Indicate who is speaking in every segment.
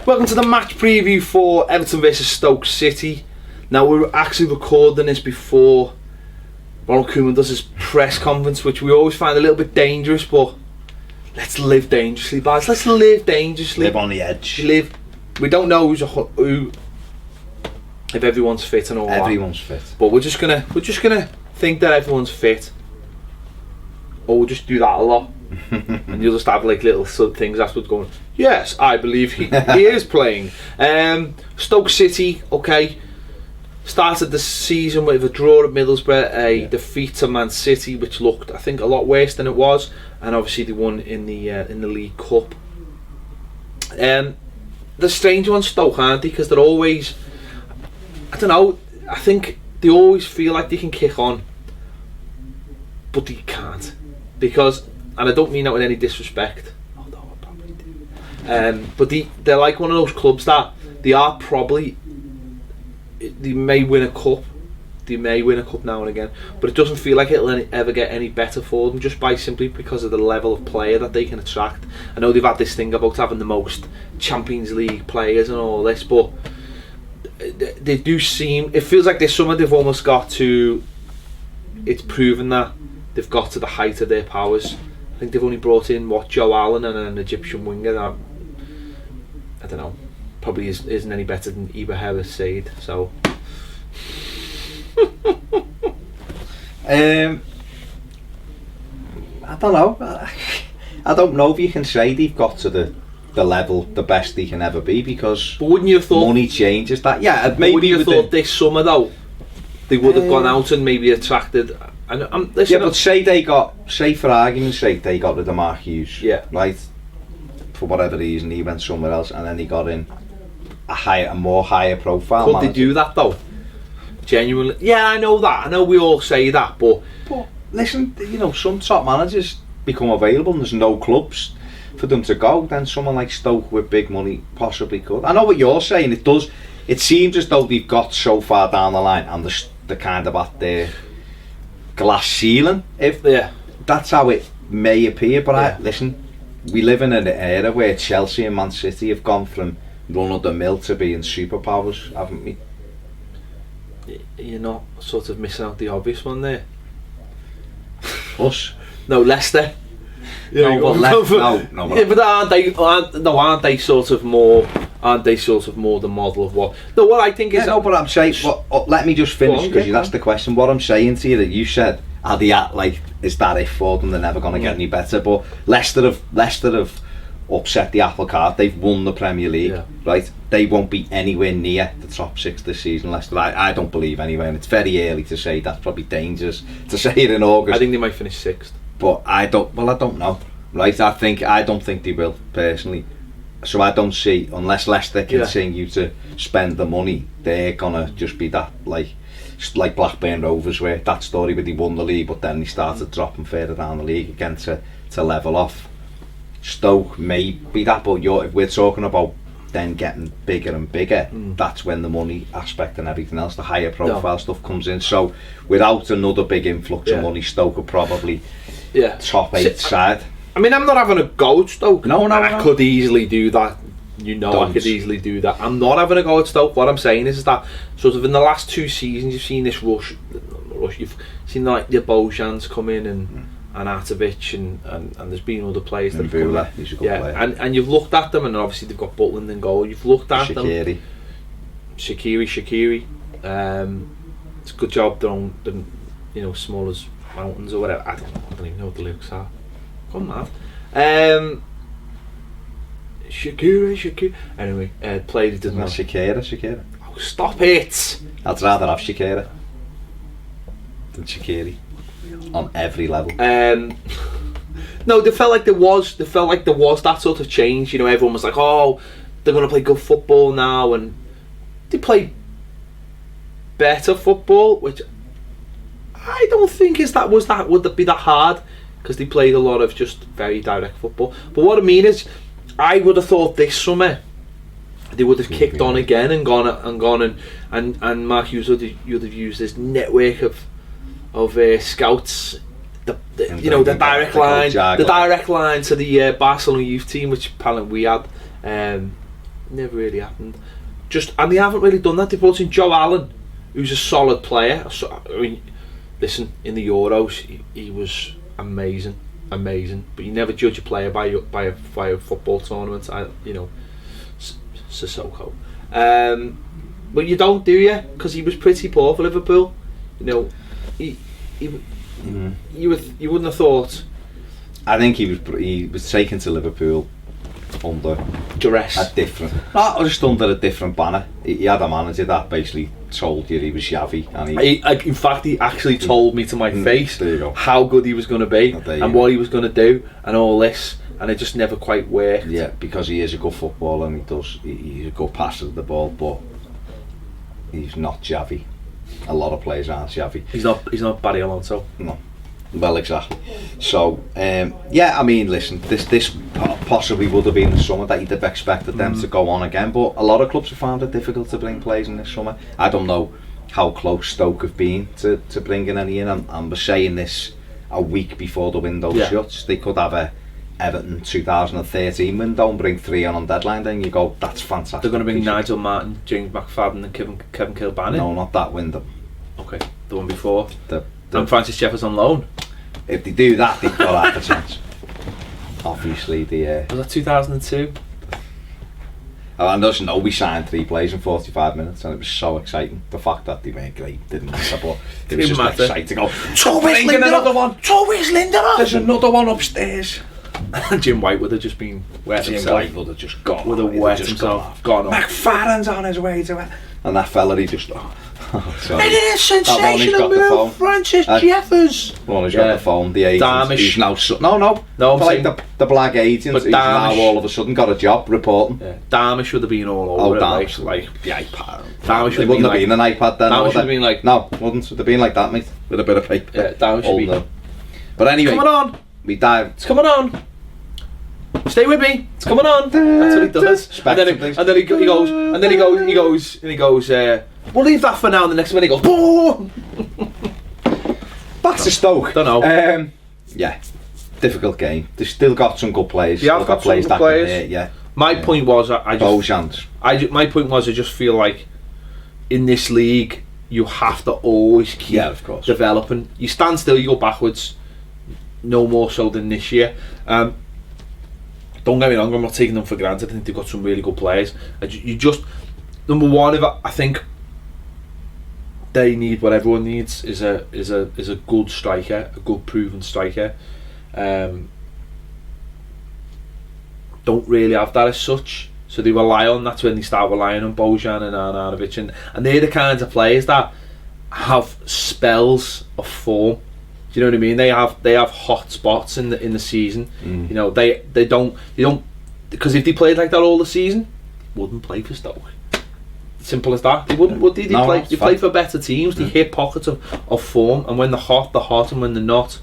Speaker 1: Welcome to the match preview for Everton versus Stoke City. Now we're actually recording this before Ronald Koeman does his press conference, which we always find a little bit dangerous, but let's live dangerously, Baz. Let's live dangerously.
Speaker 2: Live on the edge.
Speaker 1: We don't know who if everyone's fit and all that.
Speaker 2: Everyone's fit.
Speaker 1: But we're just gonna think that everyone's fit. Or we'll just do that a lot. And you'll just have like little sub things afterwards going, yes, I believe he is playing. Stoke City, okay, started the season with a draw at Middlesbrough, a defeat to Man City, which looked, I think, a lot worse than it was, and obviously they won in the League Cup. The strange ones, Stoke, aren't they? Because they're always, I don't know, I think they always feel like they can kick on, but they can't. Because, and I don't mean that with any disrespect, although I probably do, but they're like one of those clubs that they may win a cup, now and again, but it doesn't feel like it'll ever get any better for them, just by simply because of the level of player that they can attract. I know they've had this thing about having the most Champions League players and all this, but they do seem, it feels like this summer they've almost got to, it's proven that they've got to the height of their powers. I think they've only brought in Joe Allen and an Egyptian winger that, I don't know, probably isn't any better than Ibrahim Said. So
Speaker 2: I don't know. I don't know if you can say they've got to the level, the best they can ever be, because
Speaker 1: but wouldn't you have thought
Speaker 2: money changes that? Yeah, maybe
Speaker 1: wouldn't you have thought this summer though they would have gone out and maybe attracted. But say for argument's sake they got rid of Mark Hughes, right? For whatever reason he went somewhere else, and then he got in a more higher profile. Could they do that though? Genuinely, yeah, I know that. I know we all say that, but
Speaker 2: listen, you know, some top managers become available and there's no clubs for them to go. Then someone like Stoke with big money possibly could. I know what you're saying. It does. It seems as though they've got so far down the line and they're kind of at their glass ceiling, if that's how it may appear. But listen, we live in an era where Chelsea and Man City have gone from run of the mill to being superpowers, haven't we?
Speaker 1: You're not sort of missing out the obvious one there.
Speaker 2: Us?
Speaker 1: No, Leicester.
Speaker 2: Yeah,
Speaker 1: but aren't they sort of more the model of what? No, what I think is.
Speaker 2: No, but I'm saying. Let me just finish, because you asked the question. What I'm saying to you, that you said, are they at, like, is that it for them? They're never going to get any better. But Leicester have upset the apple cart. They've won the Premier League, right? They won't be anywhere near the top six this season, Leicester. I don't believe anyway, and it's very early to say. That's probably dangerous to say it in August.
Speaker 1: I think they might finish sixth.
Speaker 2: But I don't know, right? I don't think they will, personally. So I don't see, unless Leicester continue to spend the money, they're gonna just be that like Blackburn Rovers, where that story where they won the league but then they started dropping further down the league again to level off. Stoke may be that, but if we're talking about then getting bigger and bigger, that's when the money aspect and everything else, the higher profile stuff comes in. So without another big influx of money, Stoke are probably top 8 side.
Speaker 1: I mean, I'm not having a go at Stoke.
Speaker 2: No.
Speaker 1: I could easily do that. I could easily do that. I'm not having a go at Stoke. What I'm saying is that sort of in the last 2 seasons, you've seen this rush. You've seen like the Bojans come in and Artovic and there's been other players that have come in.
Speaker 2: He's a good player.
Speaker 1: And you've looked at them, and obviously they've got Butland in goal. You've looked at them. Shaqiri. It's a good job they're on the small as mountains or whatever. I don't even know what the lyrics are. Come mad. Shaqiri. Anyway, played it doesn't.
Speaker 2: Shakira.
Speaker 1: Oh, stop it!
Speaker 2: I'd rather have Shakira than Shaqiri on every level.
Speaker 1: No, they felt like there was that sort of change. You know, everyone was like, "Oh, they're going to play good football now," and they play better football, which I don't think would be that hard, because they played a lot of just very direct football. But what I mean is, I would have thought this summer they would have kicked on again and gone and Mark Hughes would have used his network of scouts, the direct line to the Barcelona youth team, which apparently we had, never really happened. And they haven't really done that. They brought in Joe Allen, who's a solid player. I mean, listen, in the Euros, he was amazing. But you never judge a player by a football tournament. Sissoko. But you don't, do you? Because he was pretty poor for Liverpool. You wouldn't have thought.
Speaker 2: I think he was taken to Liverpool under
Speaker 1: duress.
Speaker 2: Not just under a different banner. He had a manager that basically told you he was Xavi, and
Speaker 1: in fact, he actually told me to my face how good he was going to be and what he was going to do and all this, and it just never quite worked.
Speaker 2: Yeah, because he is a good footballer and he's a good passer of the ball, but he's not Xavi. A lot of players aren't Xavi.
Speaker 1: He's not Barry Alonso.
Speaker 2: No. Well, exactly. So, I mean, listen, this possibly would have been the summer that you'd have expected them to go on again, but a lot of clubs have found it difficult to bring players in this summer. I don't know how close Stoke have been to bringing any in, and we're saying this a week before the window shuts. They could have a Everton 2013 window and bring 3 on deadline, then you go, that's fantastic.
Speaker 1: They're going to bring Nigel Martin, James McPartland and Kevin Kilbane?
Speaker 2: No, not that window.
Speaker 1: Okay, the one before. And Francis Jeffers on loan.
Speaker 2: If they do that, they've got half a chance. Obviously,
Speaker 1: was that 2002?
Speaker 2: And there's we signed 3 players in 45 minutes, and it was so exciting. The fact that they weren't great didn't matter, but it was just exciting to go.
Speaker 1: So where's Lindelof?
Speaker 2: There's another one upstairs.
Speaker 1: Jim White would have just been wet himself.
Speaker 2: Jim White would have just gone.
Speaker 1: Would have wet himself. Gone off.
Speaker 2: McFarland's on his way to it, and that fella he just.
Speaker 1: It is sensational move, Francis Jeffers.
Speaker 2: Well, he's got the phone. The agent.
Speaker 1: Darmish.
Speaker 2: He's now no. Like the black agent. But he's now all of a sudden got a job reporting.
Speaker 1: Yeah. Darmish would have been all over.
Speaker 2: Darmish,
Speaker 1: like
Speaker 2: the iPad.
Speaker 1: Darmish
Speaker 2: wouldn't have been an iPad then.
Speaker 1: Darmish would have been like
Speaker 2: wouldn't have been like that, mate. With a bit of paper.
Speaker 1: Yeah, Darmish would be.
Speaker 2: But anyway,
Speaker 1: it's coming on.
Speaker 2: We dive.
Speaker 1: It's coming on. Stay with me. It's coming on. That's what he does. And then he goes. We'll leave that for now. And the next minute he goes. Boom.
Speaker 2: Back to Stoke.
Speaker 1: Don't know.
Speaker 2: Yeah, difficult game. They've still got some good players.
Speaker 1: Yeah, I've got players that can hit.
Speaker 2: Yeah.
Speaker 1: My point was, I just feel like in this league you have to always keep developing. You stand still, you go backwards. No more so than this year. Don't get me wrong, I'm not taking them for granted. I think they've got some really good players. You just, number one, I think they need what everyone needs is a good striker, a good proven striker. Don't really have that as such, so they rely on. That's when they start relying on Bojan and Arnautovic, and they're the kinds of players that have spells of form. Do you know what I mean? They have hot spots in the season. You know, they don't because if they played like that all the season, wouldn't play for Stoke. Simple as that. They wouldn't, would they? They play for better teams. They hit pockets of form, and when they're hot, they're hot, and when they're not,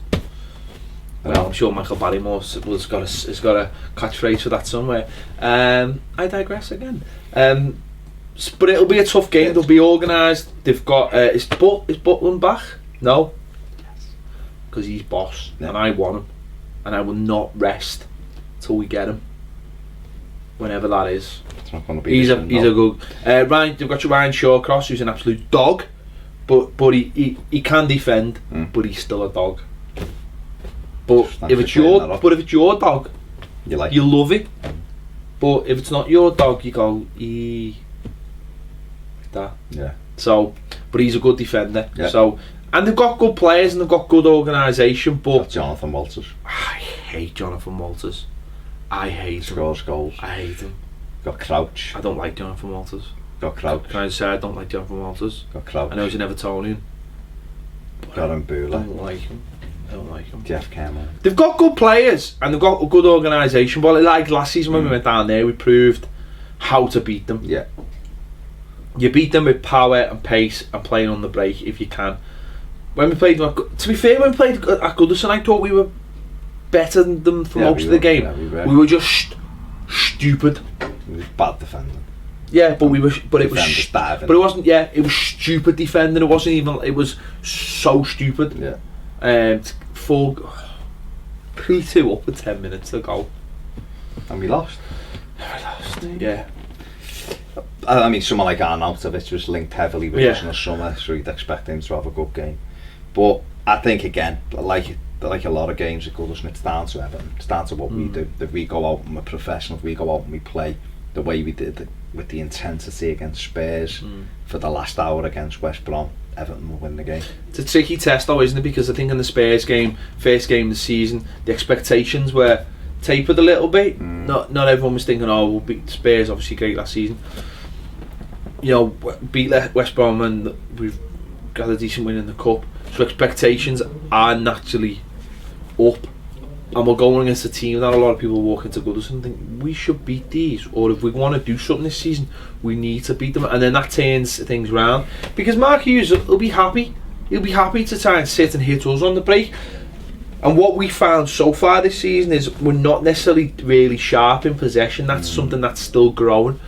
Speaker 1: well, I'm sure Michael Barrymore's has got a catchphrase for that somewhere. I digress again. But it'll be a tough game. They'll be organised. They've got is Butland back? No. Because he's boss, and I want him, and I will not rest till we get him, whenever that is.
Speaker 2: It's not going to be.
Speaker 1: He's a good. Ryan, you've got your Ryan Shawcross, who's an absolute dog, but he can defend, but he's still a dog. But if it's your dog, you love it. But if it's not your dog, you go like that.
Speaker 2: Yeah.
Speaker 1: So, but he's a good defender.
Speaker 2: Yeah.
Speaker 1: So. And they've got good players and they've got good organisation, but
Speaker 2: that's Jonathan Walters.
Speaker 1: I hate Jonathan Walters. I hate him.
Speaker 2: Scores goals.
Speaker 1: I hate him.
Speaker 2: Got Crouch.
Speaker 1: I don't like Jonathan Walters.
Speaker 2: Got Crouch.
Speaker 1: Can I say I don't like Jonathan Walters?
Speaker 2: Got Crouch.
Speaker 1: I know he's an Evertonian.
Speaker 2: Got Mbula.
Speaker 1: I don't like him.
Speaker 2: Jeff Cameraman.
Speaker 1: They've got good players and they've got a good organisation, but like last season when we went down there, we proved how to beat them.
Speaker 2: Yeah.
Speaker 1: You beat them with power and pace and playing on the break if you can. When we played, to be fair, when we played at Goodison, I thought we were better than them for most of the game.
Speaker 2: Yeah,
Speaker 1: we were just stupid.
Speaker 2: It was bad defending.
Speaker 1: Yeah, but it was
Speaker 2: diving.
Speaker 1: But it wasn't. Yeah, it was stupid defending. It wasn't even. It was so stupid.
Speaker 2: Yeah.
Speaker 1: 3-2 up with 10 minutes to go,
Speaker 2: and we lost.
Speaker 1: Yeah.
Speaker 2: I mean, someone like Arnautovic was linked heavily with us in the summer, so you'd expect him to have a good game. But I think, again, like a lot of games at Goodison, it's down to Everton. It's down to what we do. If we go out and we're professional, if we go out and we play the way we did with the intensity against Spurs for the last hour against West Brom, Everton will win the game. It's
Speaker 1: a tricky test though, isn't it? Because I think in the Spurs game, first game of the season, the expectations were tapered a little bit. Not everyone was thinking, oh, we'll beat Spurs, obviously great last season. You know, beat West Brom and we've got a decent win in the Cup. So expectations are naturally up. And we're going against a team that a lot of people walk into Goodison and think, we should beat these. Or if we want to do something this season, we need to beat them. And then that turns things round. Because Mark Hughes will be happy. He'll be happy to try and sit and hit us on the break. And what we found so far this season is we're not necessarily really sharp in possession. That's something that's still growing.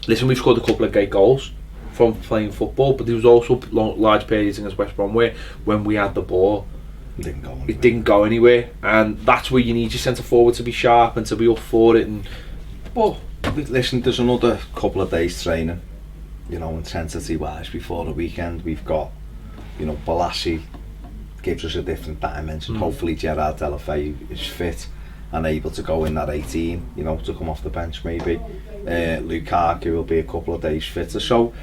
Speaker 1: Listen, we've scored a couple of great goals from playing football, but there was also large periods against West Brom where when we had the ball, it didn't go anywhere, and that's where you need your centre forward to be sharp and to be up for it. And
Speaker 2: listen, there's another couple of days training, you know, intensity wise before the weekend. We've got, you know, Balassi gives us a different dimension. Hopefully Gerard Delafeu is fit and able to go in that 18, you know, to come off the bench maybe. Lukaku will be a couple of days fitter, so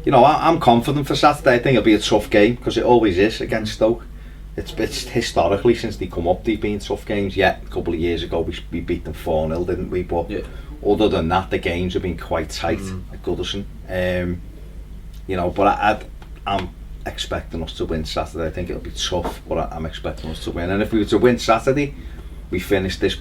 Speaker 2: you know, I'm confident for Saturday. I think it'll be a tough game because it always is against Stoke. It's historically, since they come up, they've been tough games. Yeah, a couple of years ago we beat them 4-0, didn't we? But other than that, the games have been quite tight at Goodison. You know, but I'm expecting us to win Saturday. I think it'll be tough, but I'm expecting us to win. And if we were to win Saturday, we finish this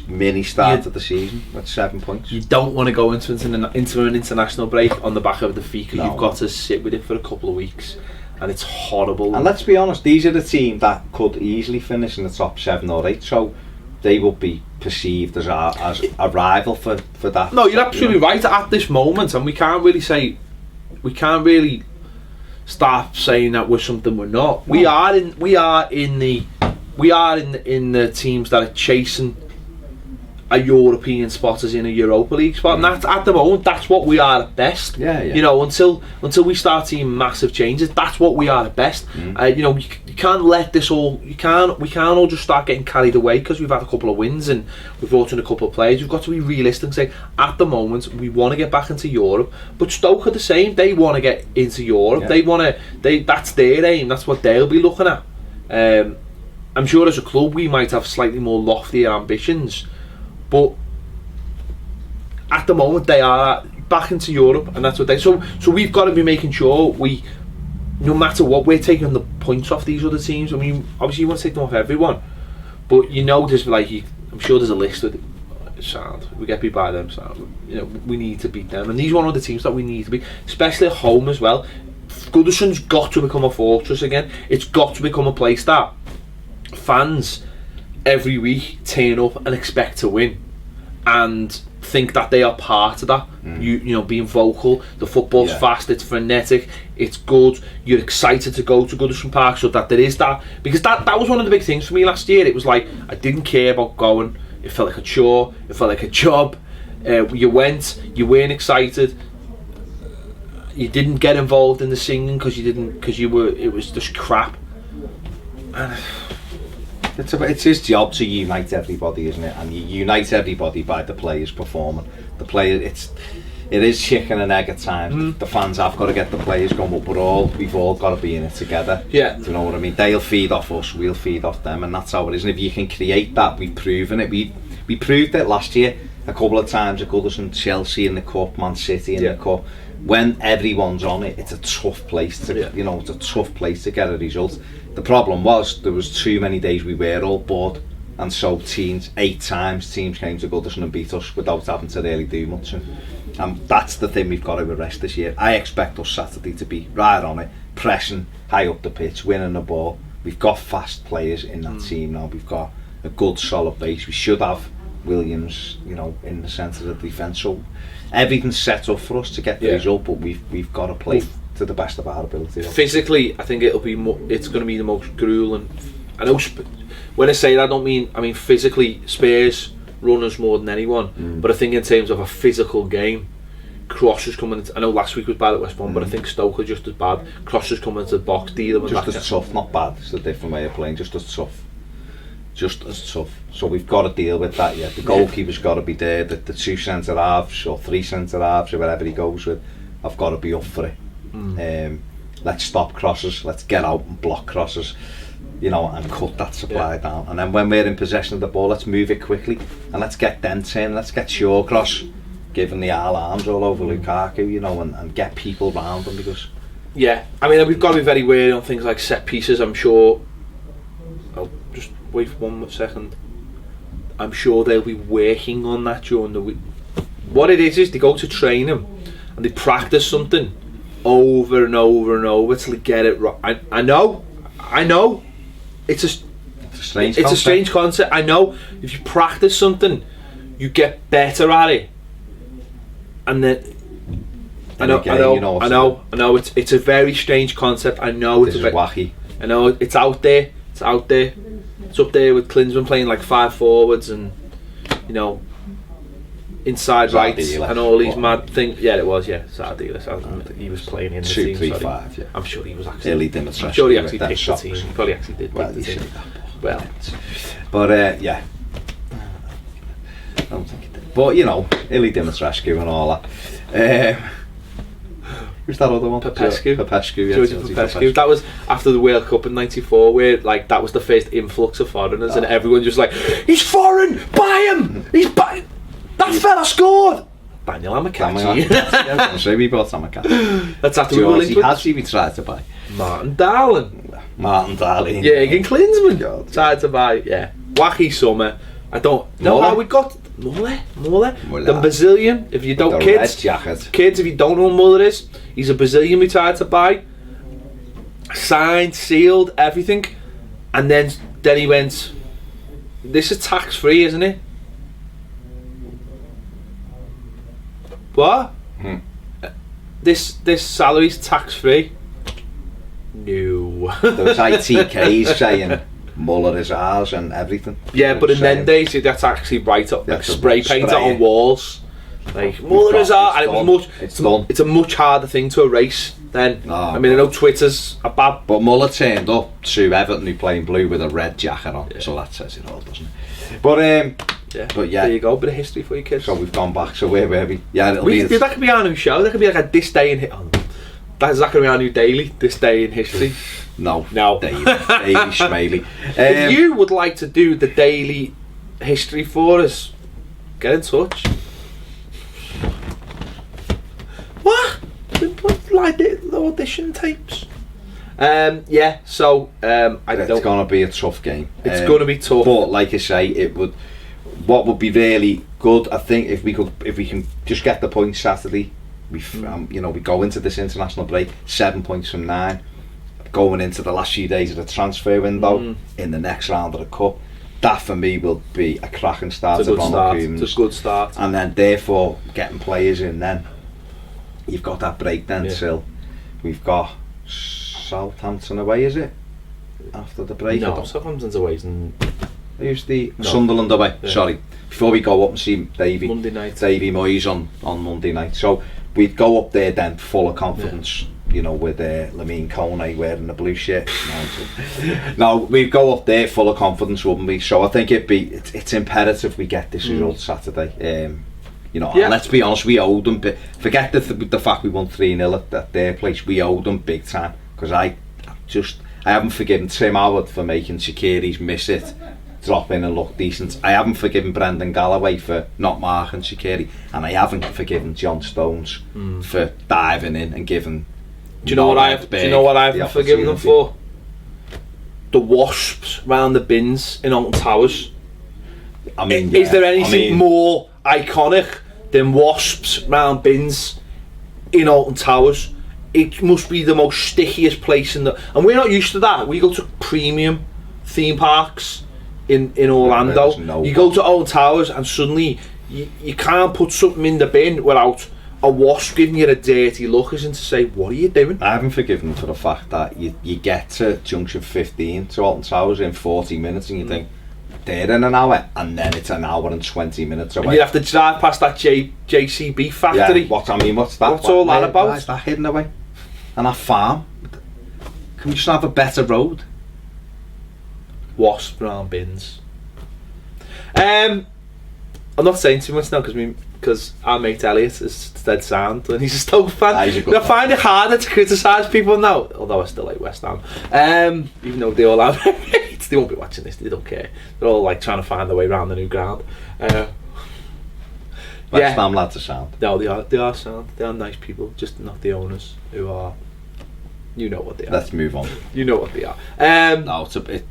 Speaker 2: mini start of the season with 7 points. You
Speaker 1: don't want to go into an international break on the back of defeat, because you've got to sit with it for a couple of weeks. And it's horrible.
Speaker 2: And let's be honest, these are the team that could easily finish in the top 7 or 8, so they will be perceived as a rival for that.
Speaker 1: No, you're absolutely right at this moment, and we can't really start saying that we're something we're not. We are in the teams that are chasing a European spot, as in a Europa League spot, and that's, at the moment, that's what we are at best. You know, until we start seeing massive changes, that's what we are at best. You know, you can't let this all. We can't all just start getting carried away because we've had a couple of wins and we've brought in a couple of players. We've got to be realistic and say, at the moment, we want to get back into Europe. But Stoke are the same. They want to get into Europe. That's their aim. That's what they'll be looking at. I'm sure as a club we might have slightly more loftier ambitions. But at the moment they are back into Europe, and that's what they. So we've got to be making sure we, no matter what, we're taking the points off these other teams. I mean, obviously you want to take them off everyone, but you know, there's I'm sure there's a list with sound. We get beat by them, so you know we need to beat them, and these are one of the teams that we need to beat, especially at home as well. Goodison's got to become a fortress again. It's got to become a place that fans every week turn up and expect to win and think that they are part of that. You know, being vocal, the football's fast, it's frenetic, it's good, you're excited to go to Goodison Park, so that there is that, because that was one of the big things for me last year. It was like, I didn't care about going, it felt like a chore, it felt like a job. You went, you weren't excited, you didn't get involved in the singing because it was just crap.
Speaker 2: It's his job to unite everybody, isn't it? And you unite everybody by the players performing. It is chicken and egg at times. The fans have got to get the players going, but we've all got to be in it together.
Speaker 1: Yeah.
Speaker 2: Do you know what I mean? They'll feed off us, we'll feed off them, and that's how it is. And if you can create that, we've proven it. We proved it last year a couple of times at Goodison, Chelsea in the Cup, Man City in the Cup. When everyone's on it, it's a tough place to it's a tough place to get a result. The problem was there was too many days we were all bored, and so 8 times teams came to Goodison and beat us without having to really do much. And that's the thing we've got to arrest this year. I expect us Saturday to be right on it, pressing high up the pitch, winning the ball. We've got fast players in that team now. We've got a good solid base. We should have Williams, you know, in the centre of the defence. So everything's set up for us to get the result, but we've got to play to the best of our ability.
Speaker 1: Physically, I think it's going to be the most grueling. I know when I say that, I mean physically, Spurs run us more than anyone, but I think in terms of a physical game, crosses coming into, I know last week was bad at West Brom, but I think Stoke are just as bad. Crosses coming into the box, dealing with
Speaker 2: just
Speaker 1: that.
Speaker 2: As tough, not bad. It's a different way of playing. Just as tough. So we've got to deal with that. Yeah, the goalkeeper's got to be there. The 2 centre halves or 3 centre halves or whatever he goes with, I've got to be up for it. Let's stop crosses. Let's get out and block crosses. And cut that supply down. And then when we're in possession of the ball, let's move it quickly and let's get Dent in. Let's get Shawcross giving the arms all over Lukaku, and get people round them because. Yeah,
Speaker 1: I mean, we've got to be very wary on things like set pieces. I'm sure. I'll just wait for 1 second. I'm sure they'll be working on that during the week. What it is they go to training and they practice something over and over and over till they get it right. I know. It's a strange concept. I know. If you practice something, you get better at it, and then I know. It's a very strange concept. I know it's
Speaker 2: wacky.
Speaker 1: I know it's out there. It's up there with Klinsmann playing like 5 forwards and inside right and all these mad things. Yeah, it was. Yeah, Saturday. He was playing in the team.
Speaker 2: 2-3-5. Yeah.
Speaker 1: I'm sure he was actually.
Speaker 2: I'm sure
Speaker 1: he actually picked the team. He probably actually did. Well,
Speaker 2: but yeah, I don't think he did. But Illy Dimitrescu and all that. Who's that other one?
Speaker 1: Popescu.
Speaker 2: Georgie
Speaker 1: Popescu. That was after the World Cup in '94, where that was the first influx of foreigners, and everyone just like, he's foreign, buy him. That fella scored. Daniel Amokachi.
Speaker 2: I'm sure we bought Amokachi.
Speaker 1: That's after we
Speaker 2: tried to buy.
Speaker 1: Martin Darling. Jürgen Klinsmann tried to buy. Yeah, wacky summer. I don't know how we got Muller. The Brazilian. If you don't, kids, if you don't know who Muller is, he's a Brazilian we tried to buy. Signed, sealed, everything, and then he went. This is tax free, isn't it? What? This salary's tax free. No.
Speaker 2: Those ITKs saying Muller is ours and everything.
Speaker 1: Yeah, but in them days that's actually right up, like spray paint it on walls. Like Muller is ours, and it was it's a much harder thing to erase then. I mean, I know Twitter's a bad.
Speaker 2: But Muller turned up to Everton, who playing blue with a red jacket on, so that says it all, doesn't it? But yeah,
Speaker 1: there you go, bit of history for you kids.
Speaker 2: So we've gone back. So where were we? Yeah,
Speaker 1: that could be our new show. That could be like a this day in that's going to be our new daily. This day in history.
Speaker 2: No. Daily Schmaley.
Speaker 1: If you would like to do the daily history for us, get in touch. What? Like the audition tapes. So it's
Speaker 2: going to be a tough game.
Speaker 1: It's going to be tough.
Speaker 2: But like I say, what would be really good, I think, if we can just get the points Saturday. We go into this international break 7 points from 9, going into the last few days of the transfer window in the next round of the cup. That for me will be a cracking start.
Speaker 1: It's a good start.
Speaker 2: And then therefore getting players in. Then you've got that break. Then till we've got Southampton away. Is it after the break?
Speaker 1: No, Southampton's away.
Speaker 2: Who's the Sunderland away? Yeah. Sorry. Before we go up and see Davy Moyes on Monday night. So we'd go up there then full of confidence, with Lamine Kone wearing the blue shirt. No, we'd go up there full of confidence, wouldn't we? So I think it's imperative we get this result Saturday. And let's be honest, we owed them. Forget the fact we won 3-0 at their place. We owed them big time, because I haven't forgiven Tim Howard for making Shaqiri's miss it, drop in and look decent. I haven't forgiven Brendan Galloway for not marking Shaqiri, and I haven't forgiven John Stones for diving in and giving.
Speaker 1: Do you know what I haven't forgiven them for? The wasps round the bins in Alton Towers.
Speaker 2: I mean,
Speaker 1: is there anything more iconic than wasps round bins in Alton Towers? It must be the most stickiest place and we're not used to that. We go to premium theme parks in Orlando. You go to Alton Towers and suddenly you can't put something in the bin without a wasp giving you a dirty look, as in to say, what are you doing?
Speaker 2: I haven't forgiven for the fact that you get to junction 15 to Alton Towers in 40 minutes and you think, there in an hour, and then it's an hour and 20 minutes away.
Speaker 1: And you have to drive past that JCB factory.
Speaker 2: Yeah, what's that?
Speaker 1: What's all that about?
Speaker 2: Why is that hidden away? And that farm? Can we just have a better road?
Speaker 1: Wasp brown bins. I'm not saying too much now because our mate Elliot is dead sound and he's a Stoke fan. I find it harder to criticise people now, although I still like West Ham. Even though they all have mates, they won't be watching this. They don't care. They're all like trying to find their way around the new ground.
Speaker 2: West Ham lads are sound.
Speaker 1: No, they are sound. They are nice people, just not the owners who are. You know what they are.
Speaker 2: Let's move on.
Speaker 1: You know what they are.
Speaker 2: No, it's a big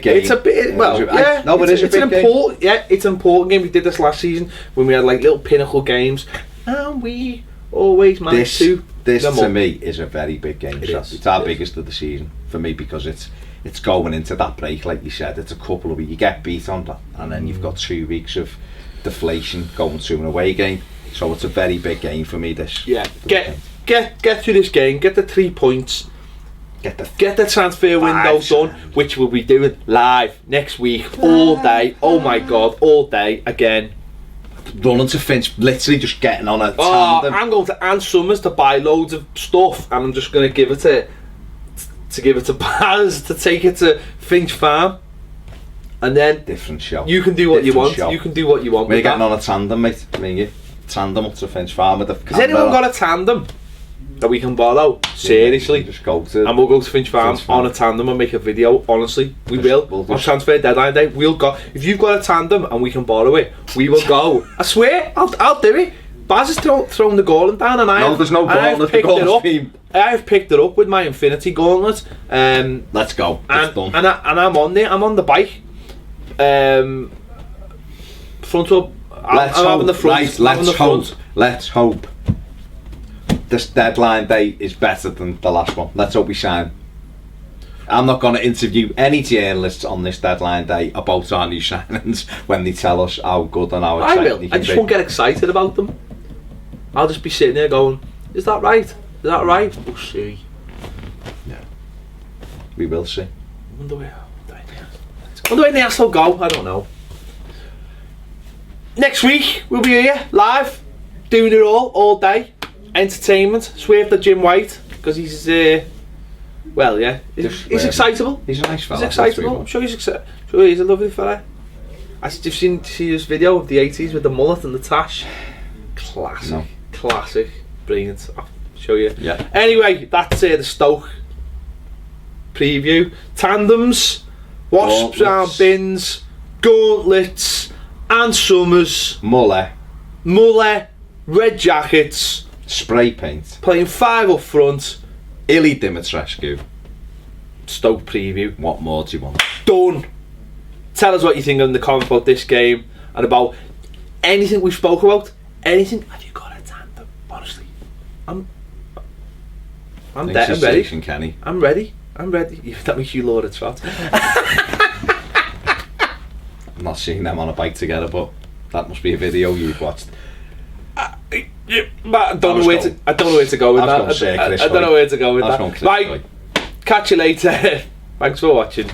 Speaker 2: game.
Speaker 1: It's a bit. Well, yeah.
Speaker 2: No, but it's a big
Speaker 1: important game. Yeah, it's an important game. We did this last season when we had like little pinnacle games, and we always managed to.
Speaker 2: This to me is a very big game. It's our biggest of the season for me because it's going into that break, like you said. It's a couple of weeks. You get beat on that, and then you've got 2 weeks of deflation going to an away game. So it's a very big game for me. This.
Speaker 1: Yeah. Get through this game, get the 3 points, get the transfer window done, which we'll be doing live next week, all day. Oh my god, all day again.
Speaker 2: Running to Finch, literally just getting on a tandem.
Speaker 1: I'm going to Ann Summers to buy loads of stuff, and I'm just going to give it to Baz to take it to Finch Farm, and then
Speaker 2: different show.
Speaker 1: You can do what you want. You can do what you want.
Speaker 2: We're getting on a tandem, mate. Me and you. Tandem up to Finch Farm with the.
Speaker 1: Has anyone got a tandem that we can borrow? Seriously,
Speaker 2: just go to,
Speaker 1: and we'll go to Finch Farm on a tandem and make a video. Honestly, we'll on transfer deadline day. We'll go. If you've got a tandem and we can borrow it, we will go. I swear, I'll do it. Baz has thrown the gauntlet down, and
Speaker 2: there's no gauntlet.
Speaker 1: I've picked it up with my Infinity Gauntlet.
Speaker 2: Let's go.
Speaker 1: And I'm on there. I'm on the bike. Front up. I'm having the front.
Speaker 2: Right, let's hope. This deadline day is better than the last one. Let's hope we shine. I'm not going to interview any journalists on this deadline day about our new signings when they tell us how good and how exciting they can be.
Speaker 1: I just won't get excited about them. I'll just be sitting there going, is that right? Is that right? We'll see.
Speaker 2: Yeah. We will see.
Speaker 1: I wonder where the ass will go. I don't know. Next week we'll be here live, doing it all day. Entertainment. Swear for Jim White because he's he's excitable.
Speaker 2: He's a nice fella.
Speaker 1: He's excitable. I'm sure he's a lovely fella. You've seen his video of the 80s with the mullet and the tash. Classic, brilliant. I'll show you.
Speaker 2: Yeah.
Speaker 1: Anyway, that's the Stoke preview. Tandems, wasps round bins, gauntlets, and Summers,
Speaker 2: Muller,
Speaker 1: red jackets,
Speaker 2: spray paint,
Speaker 1: playing 5 up front,
Speaker 2: Illy Dimitrescu.
Speaker 1: Stoke preview.
Speaker 2: What more do you want?
Speaker 1: Done. Tell us what you think in the comments about this game and about anything we spoke about. Anything. Have you got a tandem? Honestly, I'm ready.
Speaker 2: Kenny.
Speaker 1: I'm ready. That makes you Laura Trot.
Speaker 2: I'm not seeing them on a bike together, but that must be a video you've watched.
Speaker 1: I don't know where to go with that. I don't know where to go with that. Right, catch you later. Thanks for watching.